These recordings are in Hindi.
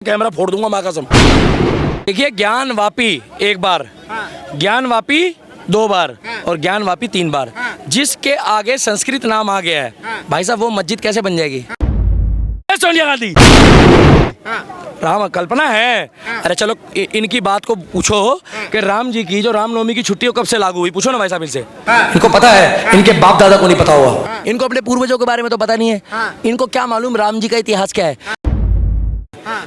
कैमरा फोड़ दूंगा माँ कसम। देखिए, ज्ञान वापी एक बार, ज्ञान वापी 2 बार और ज्ञान वापी 3 बार। जिसके आगे संस्कृत नाम आ गया है भाई साहब, वो मस्जिद कैसे बन जाएगी? सोनिया गांधी राम कल्पना है। अरे चलो इनकी बात को पूछो कि राम जी की जो रामनवमी की छुट्टी कब से लागू हुई, पूछो ना भाई साहब इनसे। इनको पता है? इनके बाप दादा को नहीं पता हुआ, इनको अपने पूर्वजों के बारे में तो पता नहीं है। इनको क्या मालूम राम जी का इतिहास क्या है?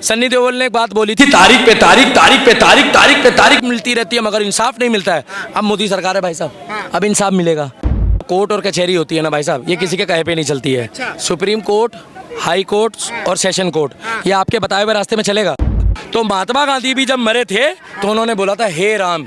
सन्नी देओल ने एक बात बोली थी, तारीख पे तारीख, तारीख पे तारीख, तारीख पे तारीख मिलती रहती है मगर इंसाफ नहीं मिलता है। अब मोदी सरकार है भाई साहब, अब इंसाफ मिलेगा। कोर्ट और कचहरी होती है ना भाई साहब, ये किसी के कहे पे नहीं चलती है। सुप्रीम कोर्ट, हाई कोर्ट और सेशन कोर्ट, ये आपके बताए हुए रास्ते में चलेगा। तो महात्मा गांधी भी जब मरे थे तो उन्होंने बोला था हे राम,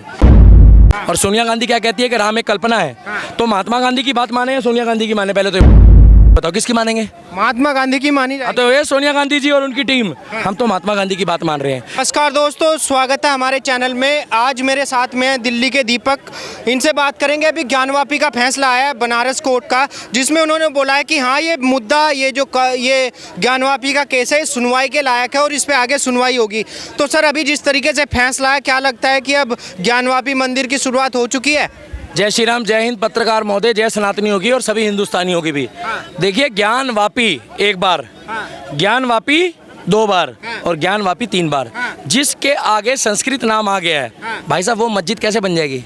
और सोनिया गांधी क्या कहती है कि राम एक कल्पना है। तो महात्मा गांधी की बात माने या सोनिया गांधी की माने? पहले तो बताओ किसकी मानेंगे? महात्मा गांधी की मानी जाए तो ये सोनिया गांधी जी और उनकी टीम। हम तो महात्मा गांधी की बात मान रहे हैं। नमस्कार दोस्तों, स्वागत है हमारे चैनल में। आज मेरे साथ में है दिल्ली के दीपक। इनसे बात करेंगे। अभी ज्ञानवापी का फैसला आया है बनारस कोर्ट का, जिसमें उन्होंने बोला है कि हाँ, ये मुद्दा, ये ज्ञानवापी का केस है, सुनवाई के लायक है और इस पर आगे सुनवाई होगी। तो सर, अभी जिस तरीके से फैसला है, क्या लगता है कि अब ज्ञानवापी मंदिर की शुरुआत हो चुकी है? जय श्री राम, जय हिंद पत्रकार महोदय, जय सनातनी होगी और सभी हिंदुस्तानियों की भी। देखिए, ज्ञान वापी एक बार, ज्ञान वापी 2 बार और ज्ञान वापी 3 बार। जिसके आगे संस्कृत नाम आ गया है भाई साहब, वो मस्जिद कैसे बन जाएगी?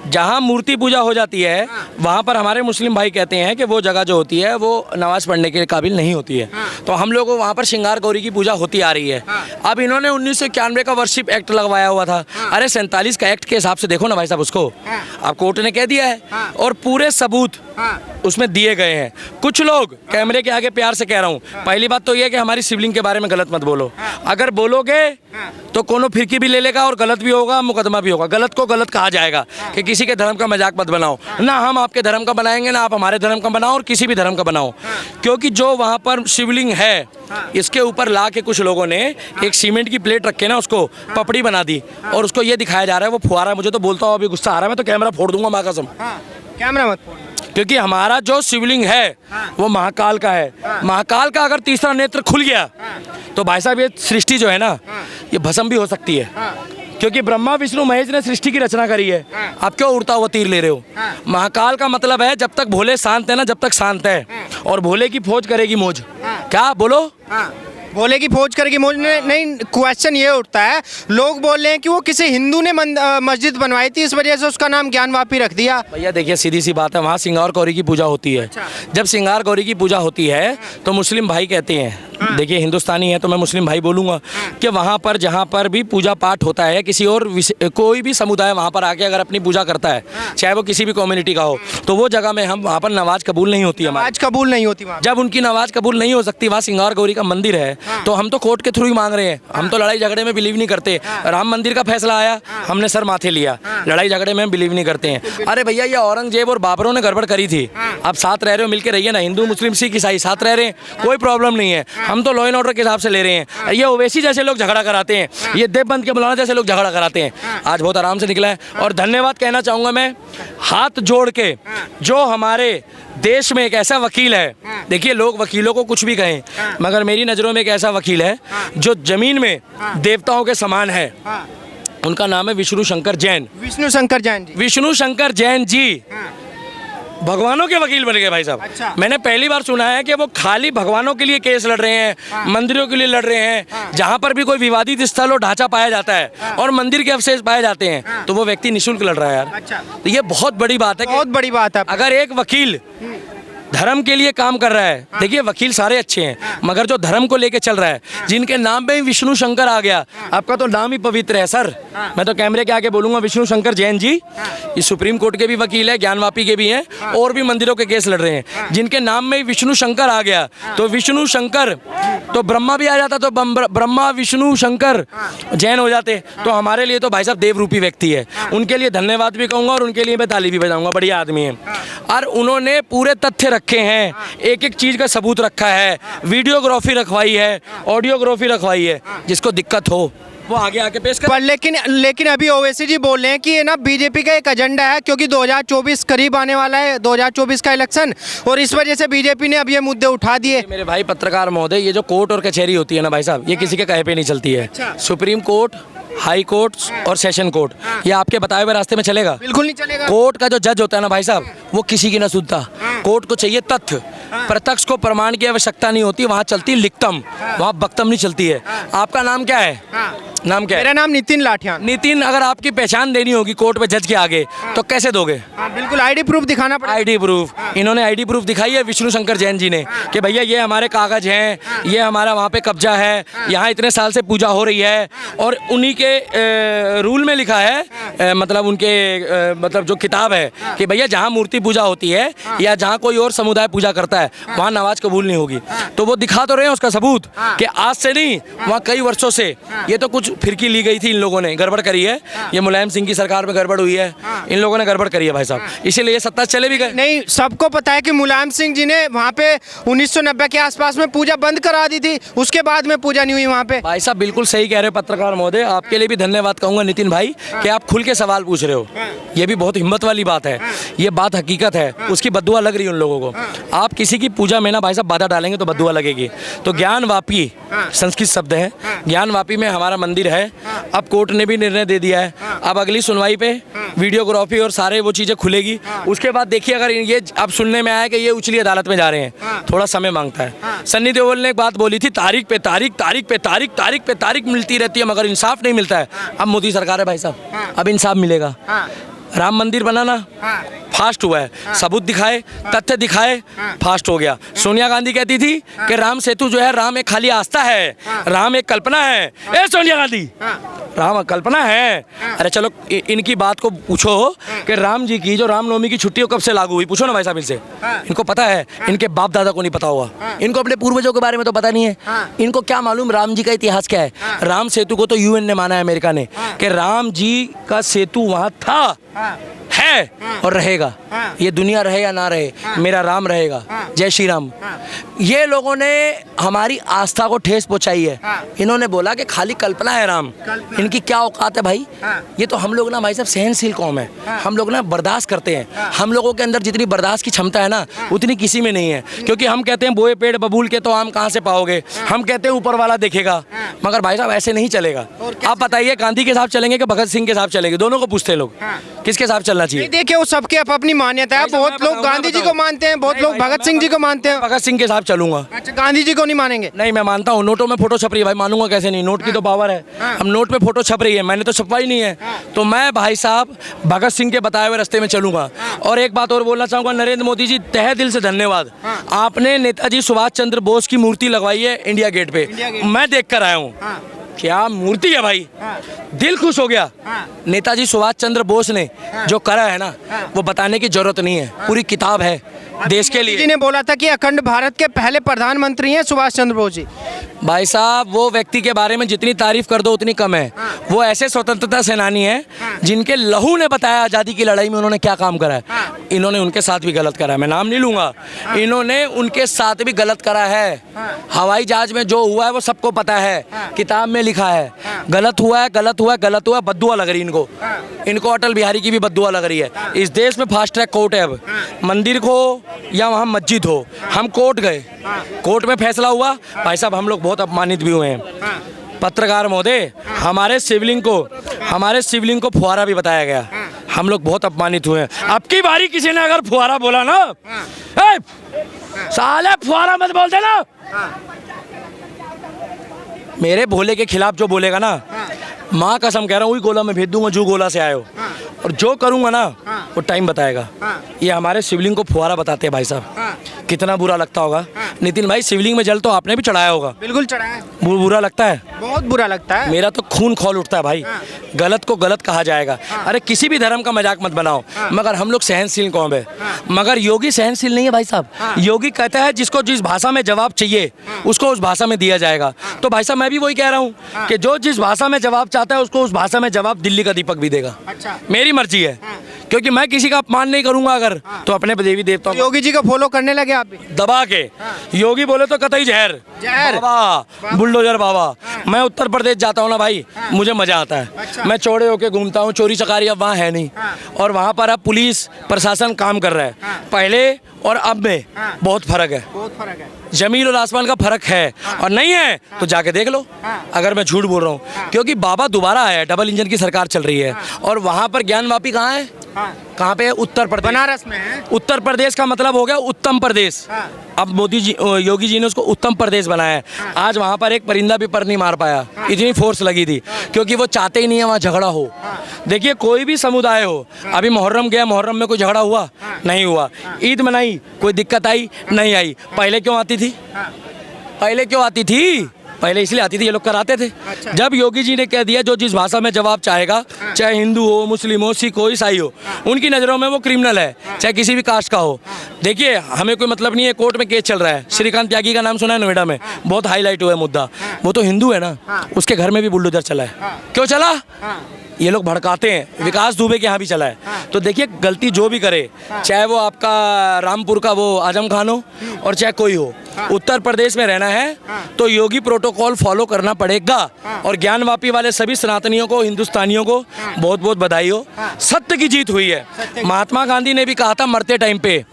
जहाँ मूर्ति पूजा हो जाती है वहाँ पर हमारे मुस्लिम भाई कहते हैं कि वो जगह जो होती है वो नमाज पढ़ने के काबिल नहीं होती है। तो हम लोगों को वहाँ पर श्रृंगार गौरी की पूजा होती आ रही है। अब इन्होंने 1991 का वर्शिप एक्ट लगवाया हुआ था। अरे 47 का एक्ट के हिसाब से देखो ना भाई साहब उसको, अब कोर्ट ने कह दिया है और पूरे सबूत उसमें दिए गए हैं। कुछ लोग कैमरे के आगे प्यार से कह रहा हूँ, पहली बात तो ये कि हमारी शिवलिंग के बारे में गलत मत बोलो। अगर बोलोगे तो कोनो फिरकी भी ले लेगा और गलत भी होगा, मुकदमा भी होगा। गलत को गलत कहा जाएगा कि किसी के धर्म का मजाक मत बनाओ। ना हम आपके धर्म का बनाएंगे, ना आप हमारे धर्म का बनाओ और किसी भी धर्म का बनाओ। क्योंकि जो वहाँ पर शिवलिंग है, इसके ऊपर ला के कुछ लोगों ने एक सीमेंट की प्लेट रख के ना उसको पपड़ी बना दी और उसको ये दिखाया जा रहा है वो फुहारा। मुझे तो बोलता हूँ अभी गुस्सा आ रहा है, मैं तो कैमरा फोड़ दूंगा माँ कसम। कैमरा मत फोड़, क्योंकि हमारा जो शिवलिंग है वो महाकाल का है। महाकाल का अगर तीसरा नेत्र खुल गया तो भाई साहब ये सृष्टि जो है ना, ये भस्म भी हो सकती है। क्योंकि ब्रह्मा विष्णु महेश ने सृष्टि की रचना करी है। आप क्यों उड़ता हुआ तीर ले रहे हो? महाकाल का मतलब है जब तक भोले शांत है ना, जब तक शांत है। और भोले की फौज करेगी मौज। क्या बोलो? भोले की फौज करेगी मौज नहीं। क्वेश्चन ये उठता है, लोग बोल रहे हैं कि वो किसी हिंदू ने मस्जिद बनवाई थी, इस वजह से उसका नाम ज्ञानवापी रख दिया। भैया देखिए, सीधी सी बात है, वहाँ श्रृंगार गौरी की पूजा होती है। जब श्रृंगार गौरी की पूजा होती है तो मुस्लिम भाई कहते हैं, देखिए हिंदुस्तानी है तो मैं मुस्लिम भाई बोलूँगा कि वहाँ पर जहाँ पर भी पूजा पाठ होता है, किसी और कोई भी समुदाय वहाँ पर आके अगर अपनी पूजा करता है, चाहे वो किसी भी कम्युनिटी का हो, तो वो जगह में हम वहाँ पर नमाज कबूल नहीं होती है। नमाज कबूल नहीं होती। जब उनकी नमाज कबूल नहीं हो सकती, वहाँ श्रृंगार गौरी का मंदिर है, तो हम तो कोर्ट के थ्रू ही मांग रहे हैं। हम तो लड़ाई झगड़े में बिलीव नहीं करते। राम मंदिर का फैसला आया, हमने सर माथे लिया। लड़ाई झगड़े में बिलीव नहीं करते हैं। अरे भैया, ये औरंगजेब और बाबरों ने गड़बड़ करी थी। आप साथ रह रहे हो, मिलकर रहिए ना। हिंदू मुस्लिम सिख ईसाई साथ रह रहे हैं, कोई प्रॉब्लम नहीं है। हम तो लॉ एंड ऑर्डर के हिसाब से ले रहे हैं। ये ओवैसी जैसे लोग झगड़ा कराते हैं, ये देवबंद के मौलाना जैसे लोग झगड़ा कराते हैं। आज बहुत आराम से निकला है और धन्यवाद कहना चाहूँगा मैं हाथ जोड़ के, जो हमारे देश में एक ऐसा वकील है। देखिए, लोग वकीलों को कुछ भी कहें, मगर मेरी नज़रों में एक ऐसा वकील है जो जमीन में देवताओं के समान है। उनका नाम है विष्णु शंकर जैन। विष्णु शंकर जैन जी। विष्णु शंकर जैन जी भगवानों के वकील बन गए भाई साहब। अच्छा। मैंने पहली बार सुना है कि वो खाली भगवानों के लिए केस लड़ रहे हैं, मंदिरों के लिए लड़ रहे हैं। जहाँ पर भी कोई विवादित स्थल और ढांचा पाया जाता है और मंदिर के अवशेष पाए जाते हैं, तो वो व्यक्ति निःशुल्क लड़ रहा है यार। अच्छा। तो ये बहुत बड़ी बात है, बहुत बड़ी बात है। अगर एक वकील धर्म के लिए काम कर रहा है। देखिए, वकील सारे अच्छे हैं, मगर जो धर्म को लेके चल रहा है, जिनके नाम पे ही विष्णु शंकर आ गया, आपका तो नाम ही पवित्र है सर। मैं तो कैमरे के आगे बोलूंगा, विष्णु शंकर जैन जी ये सुप्रीम कोर्ट के भी वकील है, ज्ञानवापी के भी हैं और भी मंदिरों के केस लड़ रहे हैं। जिनके नाम में ही विष्णु शंकर आ गया, तो विष्णु शंकर तो ब्रह्मा भी आ जाता, तो ब्रह्मा विष्णु शंकर जैन हो जाते। तो हमारे लिए तो भाई साहब देव रूपी व्यक्ति है। उनके लिए धन्यवाद भी कहूँगा और उनके लिए मैं ताली भी बजाऊंगा। बढ़िया आदमी है और उन्होंने पूरे तथ्य रखे हैं, एक एक चीज का सबूत रखा है, वीडियोग्राफी रखवाई है, ऑडियोग्राफी रखवाई है। जिसको दिक्कत हो वो आगे आके पेश कर। पर लेकिन अभी ओवैसी जी बोल रहे हैं कि ये ना बीजेपी का एक एजेंडा है, क्योंकि 2024 करीब आने वाला है, 2024 का इलेक्शन, और इस वजह से बीजेपी ने अब ये मुद्दे उठा दिए। मेरे भाई पत्रकार महोदय, ये जो कोर्ट और कचहरी होती है ना भाई साहब, ये किसी के कहे पे नहीं चलती है। सुप्रीम कोर्ट, हाई कोर्ट और सेशन कोर्ट, ये आपके बताए हुए रास्ते में चलेगा? बिल्कुल नहीं चलेगा। कोर्ट का जो जज होता है ना भाई साहब, वो किसी की ना सुनता। कोर्ट को चाहिए तथ्य, प्रत्यक्ष को प्रमाण की आवश्यकता नहीं होती, वहाँ चलती लिखतम, वहाँ बक्तम नहीं चलती है। आपका नाम क्या है? नाम क्या है? मेरा नाम नितिन लाठियान। नितिन, अगर आपकी पहचान देनी होगी कोर्ट में जज के आगे, तो कैसे दोगे? बिल्कुल आईडी प्रूफ दिखाना पड़ेगा। आईडी प्रूफ, इन्होंने आईडी प्रूफ दिखाई है विष्णु शंकर जैन जी ने, कि भैया ये हमारे कागज हैं, ये हमारा वहाँ पे कब्जा है, यहाँ इतने साल से पूजा हो रही है, और उन्हीं के रूल में लिखा है, मतलब उनके मतलब जो किताब है कि भैया जहाँ मूर्ति पूजा होती है या जहाँ कोई और समुदाय पूजा करता है, वहाँ नमाज कबूल नहीं होगी। तो वो दिखा तो रहे हैं उसका सबूत कि आज से नहीं, वहाँ कई वर्षों से ये तो कुछ फिरकी ली गई थी, इन लोगों ने गड़बड़ करी है, ये मुलायम सिंह की सरकार में गड़बड़ हुई है, इन लोगों ने गड़बड़ करी है भाई साहब, इसीलिए ये सत्ता चले भी गए। नहीं, सबको पता है कि मुलायम सिंह जी ने वहाँ पे 1990 के आसपास में पूजा बंद करा दी थी, उसके बाद में पूजा नहीं हुई वहाँ पे। भाई साहब बिल्कुल सही कह रहे हो पत्रकार महोदय, आपके लिए भी धन्यवाद कहूंगा नितिन भाई कि आप खुल के सवाल पूछ रहे हो, ये भी बहुत हिम्मत वाली बात है, ये बात हकीकत है, उसकी बद्दुआ लग रही है उन लोगों को। आप किसी की पूजा में ना भाई साहब बाधा डालेंगे तो बद्दुआ लगेगी। तो ज्ञानवापी संस्कृत शब्द है, ज्ञानवापी में हमारा मंदिर है। अब कोर्ट ने भी निर्णय दे दिया है, अब अगली सुनवाई पे वीडियोग्राफी और सारे वो चीज़ें खुलेगी। उसके बाद देखिए, अगर ये अब सुनने में आया कि ये उछली अदालत में जा रहे हैं, थोड़ा समय मांगता है। सन्नी देओल ने एक बात बोली थी, तारीख पे तारीख, तारीख पे तारीख, तारीख पे तारीख मिलती रहती है, मगर इंसाफ नहीं मिलता है। अब मोदी सरकार है भाई साहब, अब इंसाफ मिलेगा। राम मंदिर बनाना फास्ट हुआ है, सबूत दिखाए, तथ्य दिखाए, फास्ट हो गया। सोनिया गांधी कहती थी कि राम सेतु जो है, राम एक खाली आस्था है, राम एक कल्पना है। ए सोनिया गांधी, राम कल्पना है? अरे चलो इनकी बात को पूछो कि राम जी की जो रामनवमी की छुट्टी कब से लागू हुई, पूछो ना भाई साहब इनसे, इनको पता है? इनके बाप दादा को नहीं पता होगा, इनको अपने पूर्वजों के बारे में तो पता नहीं है, इनको क्या मालूम राम जी का इतिहास क्या है। राम सेतु को तो यूएन ने माना है, अमेरिका ने, कि राम जी का सेतु वहाँ था, है और रहेगा। ये दुनिया रहे या ना रहे, मेरा राम रहेगा। जय श्री राम। ये लोगों ने हमारी आस्था को ठेस पहुंचाई है। इन्होंने बोला कि खाली कल्पना है राम, इनकी क्या औकात है भाई। ये तो हम लोग ना भाई साहब सहनशील कौम है, हम लोग ना बर्दाश्त करते हैं। हम लोगों के अंदर जितनी बर्दाश्त की क्षमता है ना, उतनी किसी में नहीं है, क्योंकि हम कहते हैं बोए पेड़ बबूल के तो आम कहाँ से पाओगे, हम कहते हैं ऊपर वाला देखेगा, मगर भाई साहब ऐसे नहीं चलेगा। आप बताइए, गांधी के साथ चलेंगे कि भगत सिंह के साथ चलेंगे? दोनों को पूछते हैं लोग, किसके साथ चलना चाहिए? देखिए, वो सबकी अपनी मान्यता है, बहुत लोग गांधी जी को मानते हैं, बहुत लोग भगत सिंह जी को मानते हैं। भगत सिंह के साथ चलूंगा। अच्छा, गांधी जी को नहीं मानेंगे? नहीं, मैं मानता हूँ, नोटों में फोटो छप रही है भाई, मानूंगा कैसे नहीं, नोट की तो पावर है। हम नोट पे फोटो छप रही है, मैंने तो छपवाई नहीं है, तो मैं भाई साहब भगत सिंह के बताए हुए रास्ते में चलूंगा। और एक बात और बोलना चाहूंगा, नरेंद्र मोदी जी तहे दिल से धन्यवाद, आपने नेताजी सुभाष चंद्र बोस की मूर्ति लगवाई है इंडिया गेट पे, मैं देख कर आया हूँ, क्या मूर्ति है भाई, दिल खुश हो गया। नेताजी सुभाष चंद्र बोस ने जो करा है ना, वो बताने की जरूरत नहीं है, पूरी किताब है देश के लिए। जी ने बोला था कि अखंड भारत के पहले प्रधानमंत्री हैं सुभाष चंद्र बोस जी। भाई साहब, वो व्यक्ति के बारे में जितनी तारीफ कर दो उतनी कम है। वो ऐसे स्वतंत्रता सेनानी हैं जिनके लहू ने बताया आज़ादी की लड़ाई में उन्होंने क्या काम करा है। इन्होंने उनके साथ भी गलत करा है, मैं नाम नहीं लूँगा, इन्होंने उनके साथ भी गलत करा है। हवाई जहाज में जो हुआ है वो सबको पता है, किताब में लिखा है। गलत हुआ है, गलत हुआ है, गलत हुआ, बद्दुआ लग रही इनको, इनको अटल बिहारी की भी बद्दुआ लग रही है। इस देश में फास्ट ट्रैक कोर्ट है, अब मंदिर को या वहाँ मस्जिद हो, हम कोर्ट गए, कोर्ट में फैसला हुआ, भाई साहब हम लोग बहुत अपमानित भी हुए हैं। पत्रकार महोदय, हमारे शिवलिंग को फुहारा भी बताया गया, हम लोग बहुत अपमानित हुए हैं। अब की बारी किसी ने अगर फुहारा बोला ना, साले फुहारा मत बोल देना, मेरे भोले के खिलाफ जो बोलेगा ना, माँ कसम कह रहा हूँ, वही गोला में भेज दूंगा जो गोला से आए हो, और जो करूंगा ना वो टाइम बताएगा। ये हमारे शिवलिंग को फुहारा बताते हैं भाई साहब, कितना बुरा लगता होगा। नितिन भाई, शिवलिंग में जल तो आपने भी चढ़ाया होगा? बिल्कुल चढ़ाया है। बुरा लगता है? बहुत बुरा लगता है, मेरा तो खून खौल उठता है भाई। गलत को गलत कहा जाएगा, अरे किसी भी धर्म का मजाक मत बनाओ, मगर हम लोग सहनशील कौम है। मगर योगी सहनशील नहीं है भाई साहब। योगी कहता है जिसको जिस भाषा में जवाब चाहिए उसको उस भाषा में दिया जाएगा। तो भाई साहब मैं भी वही कह रहा हूँ कि जो जिस भाषा में जवाब चाहता है उसको उस भाषा में जवाब दिल्ली का दीपक भी देगा। मेरी मर्जी है, क्योंकि मैं किसी का अपमान नहीं करूंगा अगर, तो अपने देवी देवताओं को योगी जी को फॉलो करने लगे आप भी? दबा के। योगी बोले तो कतई जहर जहर। बाबा, बुलडोजर बाबा। मैं उत्तर प्रदेश जाता हूँ ना भाई, मुझे मजा आता है। अच्छा। मैं चौड़े होके घूमता हूँ, चोरी चकारी अब वहाँ है नहीं, और वहाँ पर अब पुलिस प्रशासन काम कर रहा है। पहले और अब में बहुत फर्क है, बहुत फर्क है। जमीन और आसमान का फर्क है। और नहीं है तो जाके देख लो अगर मैं झूठ बोल रहा हूँ, क्योंकि बाबा दोबारा आया है, डबल इंजन की सरकार चल रही है। और वहाँ पर ज्ञानवापी कहाँ है? कहाँ पे है? उत्तर प्रदेश, बनारस में है। उत्तर प्रदेश का मतलब हो गया उत्तम प्रदेश। अब मोदी जी, योगी जी ने उसको उत्तम प्रदेश बनाया है। आज वहाँ पर एक परिंदा भी पर नहीं मार पाया, इतनी फोर्स लगी थी, क्योंकि वो चाहते ही नहीं है वहाँ झगड़ा हो। देखिए कोई भी समुदाय हो, अभी मुहर्रम गया, मुहर्रम में कोई झगड़ा हुआ नहीं हुआ, ईद मनाई, कोई दिक्कत आई नहीं आई। पहले क्यों आती थी? पहले क्यों आती थी? पहले इसलिए आती थी, ये लोग कराते थे। जब योगी जी ने कह दिया जो जिस भाषा में जवाब चाहेगा, चाहे हिंदू हो, मुस्लिम हो, सिख हो, ईसाई हो, उनकी नज़रों में वो क्रिमिनल है, चाहे किसी भी कास्ट का हो। देखिए हमें कोई मतलब नहीं है, कोर्ट में केस चल रहा है। श्रीकांत त्यागी का नाम सुना है? नोएडा में बहुत हाईलाइट हुआ है मुद्दा। वो तो हिंदू है ना, उसके घर में भी बुलडोजर चला है। क्यों चला? ये लोग भड़काते हैं। विकास दुबे के यहाँ भी चला है। तो देखिए गलती जो भी करे, चाहे वो आपका रामपुर का वो आजम खान हो और चाहे कोई हो, उत्तर प्रदेश में रहना है तो योगी प्रोटोकॉल फॉलो करना पड़ेगा। और ज्ञानवापी वाले सभी सनातनियों को, हिंदुस्तानियों को बहुत बहुत बधाई हो। सत्य की जीत हुई है। महात्मा गांधी ने भी कहा था मरते टाइम पे,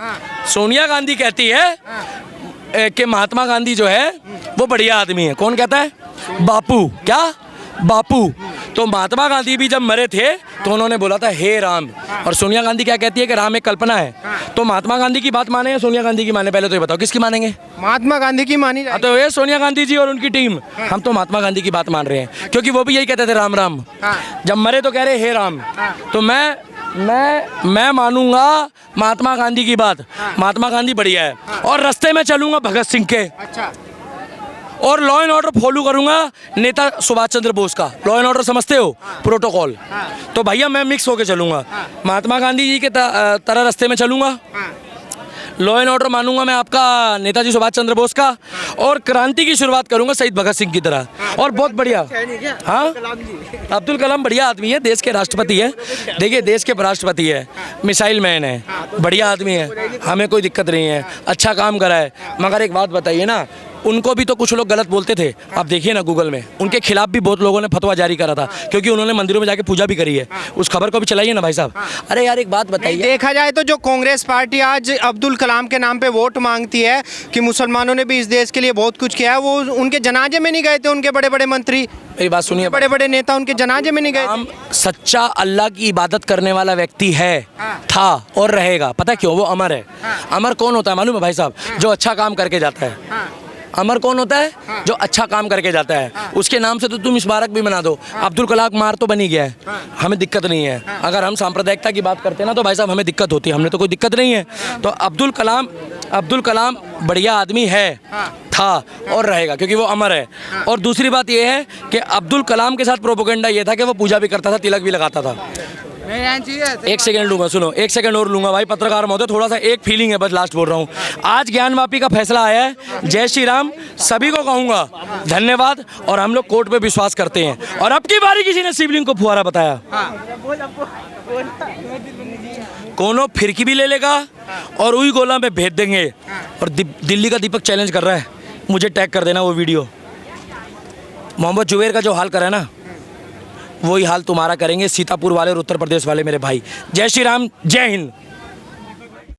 सोनिया गांधी कहती है कि महात्मा गांधी जो है वो बढ़िया आदमी है। कौन कहता है? बापू। क्या? बापू। तो महात्मा गांधी भी जब मरे थे तो उन्होंने बोला था हे राम। और सोनिया गांधी क्या कहती है कि राम एक कल्पना है। तो महात्मा गांधी की बात माने या सोनिया गांधी की माने? पहले तो ये बताओ किसकी मानेंगे? महात्मा गांधी की मानी जाए। तो ये सोनिया गांधी जी और उनकी टीम, हम तो महात्मा गांधी की बात मान रहे हैं, क्योंकि वो भी यही कहते थे राम राम। जब मरे तो कह रहे हे राम। तो मैं मानूंगा महात्मा गांधी की बात। महात्मा गांधी बढ़िया है। और रास्ते में चलूंगा भगत सिंह के। अच्छा। और लॉ एंड ऑर्डर फॉलो करूंगा नेता सुभाष चंद्र बोस का। लॉ एंड ऑर्डर समझते हो? प्रोटोकॉल। तो भैया मैं मिक्स होके चलूंगा, महात्मा गांधी जी के तरह रास्ते में चलूंगा। लॉ एंड ऑर्डर मानूंगा मैं आपका नेताजी सुभाष चंद्र बोस का, और क्रांति की शुरुआत करूंगा शहीद भगत सिंह की तरह। और बहुत बढ़िया, हाँ अब्दुल कलाम बढ़िया आदमी है, देश के राष्ट्रपति है। देखिए देश के राष्ट्रपति है, मिसाइल मैन है, बढ़िया आदमी है, हमें कोई दिक्कत नहीं है, अच्छा काम करा है। मगर एक बात बताइए ना, उनको भी तो कुछ लोग गलत बोलते थे। आप देखिए ना गूगल में, उनके खिलाफ भी बहुत लोगों ने फतवा जारी करा था, क्योंकि उन्होंने मंदिरों में जाके पूजा भी करी है। उस खबर को भी चलाइए ना भाई साहब। अरे यार एक बात बताइए, देखा जाए तो जो कांग्रेस पार्टी आज अब्दुल कलाम के नाम पे वोट मांगती है कि मुसलमानों ने भी इस देश के लिए बहुत कुछ किया है, वो उनके जनाजे में नहीं गए थे। उनके बड़े बड़े मंत्री, मेरी बात सुनिए, बड़े बड़े नेता उनके जनाजे में नहीं गए हम सच्चा अल्लाह की इबादत करने वाला व्यक्ति है, था और रहेगा। पता क्यों? वो अमर है। अमर कौन होता है मालूम है भाई साहब? जो अच्छा काम करके जाता है। अमर कौन होता है? जो अच्छा काम करके जाता है। उसके नाम से तो तुम स्मारक भी बना दो। अब्दुल कलाम मार तो बनी गया है, हमें दिक्कत नहीं है। अगर हम सांप्रदायिकता की बात करते हैं ना तो भाई साहब हमें दिक्कत होती है, हमने तो कोई दिक्कत नहीं है। तो अब्दुल कलाम बढ़िया आदमी है, था और रहेगा, क्योंकि वो अमर है। और दूसरी बात ये है कि अब्दुल कलाम के साथ प्रोपोगेंडा ये था कि वो पूजा भी करता था, तिलक भी लगाता था। एक सेकंड लूंगा, सुनो, एक सेकंड और लूंगा भाई पत्रकार महोदय, थोड़ा सा एक फीलिंग है बस, लास्ट बोल रहा हूँ। आज ज्ञानवापी का फैसला आया है, जय श्री राम सभी को कहूंगा, धन्यवाद। और हम लोग कोर्ट पे विश्वास करते हैं। और अब की बारी किसी ने शिवलिंग को फुहारा बताया, कोनो फिरकी भी ले लेगा और वही गोला में भेज देंगे। और दिल्ली का दीपक चैलेंज कर रहा है, मुझे टैग कर देना वो वीडियो। मोहम्मद जुबैर का जो हाल करा है ना, वही हाल तुम्हारा करेंगे, सीतापुर वाले और उत्तर प्रदेश वाले मेरे भाई। जय श्री राम, जय हिंद।